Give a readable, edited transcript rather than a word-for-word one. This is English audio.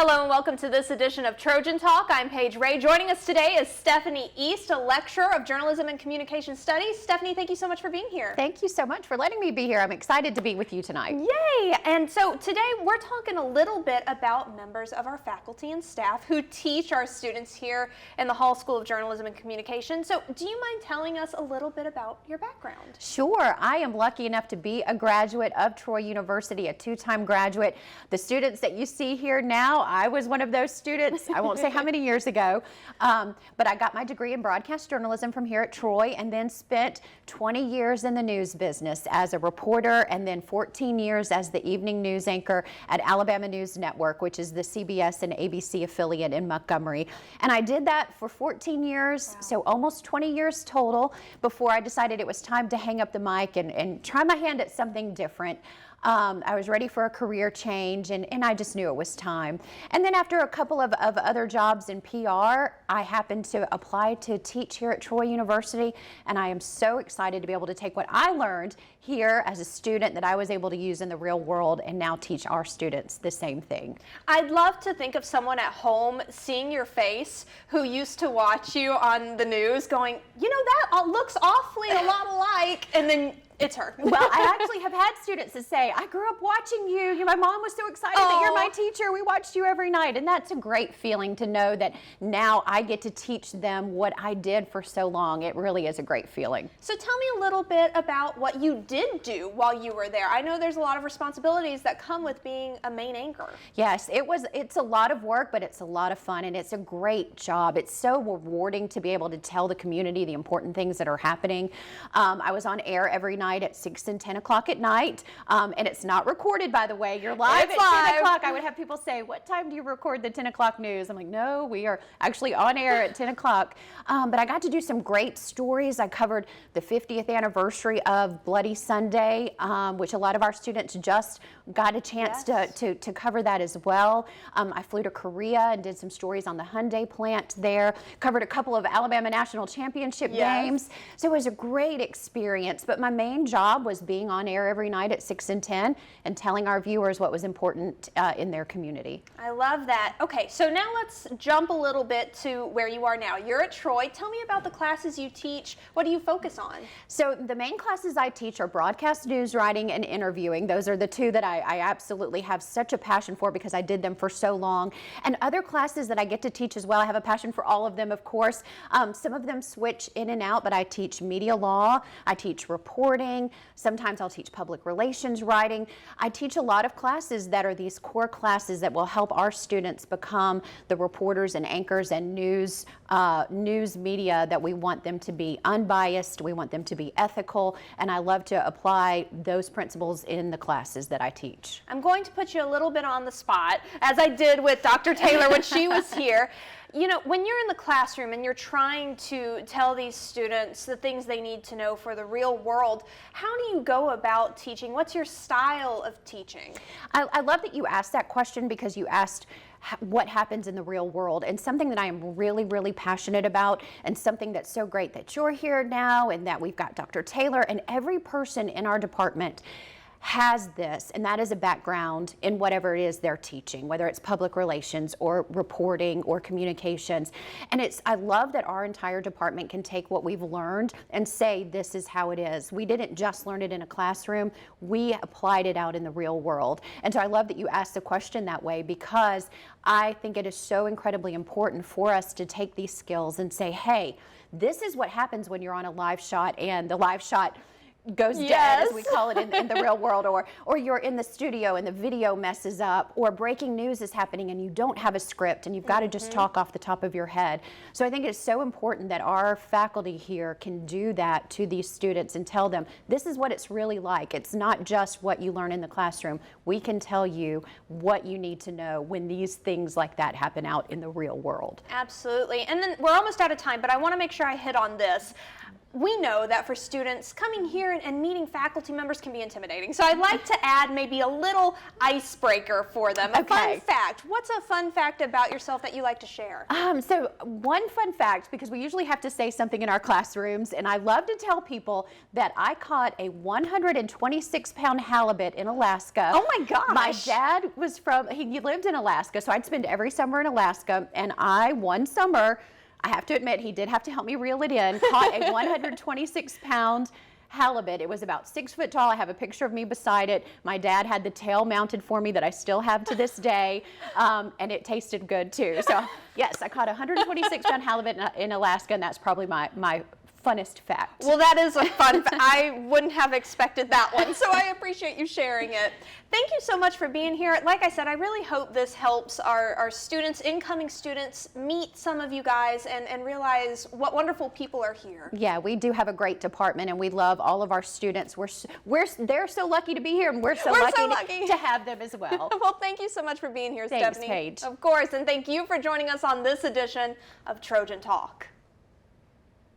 Hello and welcome to this edition of Trojan Talk. I'm Paige Ray. Joining us today is Stefanie East, a lecturer of Journalism and Communication Studies. Stefanie, thank you so much for being here. Thank you so much for letting me be here. I'm excited to be with you tonight. Yay! And so today we're talking a little bit about members of our faculty and staff who teach our students here in the Hall School of Journalism and Communication. So do you mind telling us a little bit about your background? Sure. I am lucky enough to be a graduate of Troy University, a two-time graduate. The students that you see here now, I was one of those students. I won't say how many years ago, but I got my degree in broadcast journalism from here at Troy and then spent 20 years in the news business as a reporter and then 14 years as the evening news anchor at Alabama News Network, which is the CBS and ABC affiliate in Montgomery. And I did that for 14 years, so almost 20 years total before I decided it was time to hang up the mic and try my hand at something different. I was ready for a career change, and I just knew it was time. And then after a couple of other jobs in PR, I happened to apply to teach here at Troy University, and I am so excited to be able to take what I learned here as a student that I was able to use in the real world and now teach our students the same thing. I'd love to think of someone at home seeing your face who used to watch you on the news going, you know, that looks awfully a lot alike, and then it's her. Well, I actually have had students that say, I grew up watching you. My mom was so excited that you're my teacher. We watched you every night. And that's a great feeling to know that now I get to teach them what I did for so long. It really is a great feeling. So tell me a little bit about what you did do while you were there. I know there's a lot of responsibilities that come with being a main anchor. Yes, it's a lot of work, but it's a lot of fun, and it's a great job. It's so rewarding to be able to tell the community the important things that are happening. I was on air every night at 6 and 10 o'clock at night, and it's not recorded, by the way. You're live at 10 o'clock. I would have people say, what time do you record the 10 o'clock news? I'm like, no, we are actually on air at 10 o'clock. But I got to do some great stories. I covered the 50th anniversary of Bloody Sunday, which a lot of our students just got a chance to cover that as well. I flew to Korea and did some stories on the Hyundai plant there, covered a couple of Alabama National Championship games. So it was a great experience, but my main job was being on air every night at 6 and 10 and telling our viewers what was important in their community. I love that. Okay, so now let's jump a little bit to where you are now. You're at Troy. Tell me about the classes you teach. What do you focus on? So the main classes I teach are broadcast news writing and interviewing. Those are the two that I absolutely have such a passion for because I did them for so long. And other classes that I get to teach as well, I have a passion for all of them, of course. Some of them switch in and out, but I teach media law, I teach reporting, sometimes I'll teach public relations writing. I teach a lot of classes that are these core classes that will help our students become the reporters and anchors and news media that we want them to be unbiased, we want them to be ethical, and I love to apply those principles in the classes that I teach. I'm going to put you a little bit on the spot, as I did with Dr. Taylor when she was here. You know, when you're in the classroom and you're trying to tell these students the things they need to know for the real world, how do you go about teaching? What's your style of teaching? I love that you asked that question because you asked what happens in the real world, and something that I am really, really passionate about, and something that's so great that you're here now and that we've got Dr. Taylor and every person in our department has this, and that is a background in whatever it is they're teaching, whether it's public relations or reporting or communications. And I love that our entire department can take what we've learned and say, this is how it is. We didn't just learn it in a classroom, we applied it out in the real world. And so I love that you asked the question that way because I think it is so incredibly important for us to take these skills and say, hey, this is what happens when you're on a live shot and the live shot goes dead, as we call it in the real world, or you're in the studio and the video messes up, or breaking news is happening and you don't have a script and you've got to just talk off the top of your head. So I think it's so important that our faculty here can do that to these students and tell them, this is what it's really like. It's not just what you learn in the classroom. We can tell you what you need to know when these things like that happen out in the real world. Absolutely. And then we're almost out of time, but I want to make sure I hit on this. we know that for students, coming here and meeting faculty members can be intimidating. So I'd like to add maybe a little icebreaker for them. A fun fact. What's a fun fact about yourself that you like to share? So one fun fact, because we usually have to say something in our classrooms, and I love to tell people that I caught a 126-pound halibut in Alaska. Oh my gosh. My dad was he lived in Alaska, so I'd spend every summer in Alaska, and one summer, I have to admit, he did have to help me reel it in, caught a 126-pound halibut. It was about 6 foot tall. I have a picture of me beside it. My dad had the tail mounted for me that I still have to this day, and it tasted good too. So yes, I caught a 126-pound halibut in Alaska, and that's probably my funnest fact. Well, that is a fun fact. I wouldn't have expected that one, so I appreciate you sharing it. Thank you so much for being here. Like I said, I really hope this helps our students, incoming students, meet some of you guys and realize what wonderful people are here. Yeah, we do have a great department, and we love all of our students. They're so lucky to be here, and we're so lucky to have them as well. Well, thank you so much for being here, Thanks, Stefanie. Paige. Of course, and thank you for joining us on this edition of Trojan Talk.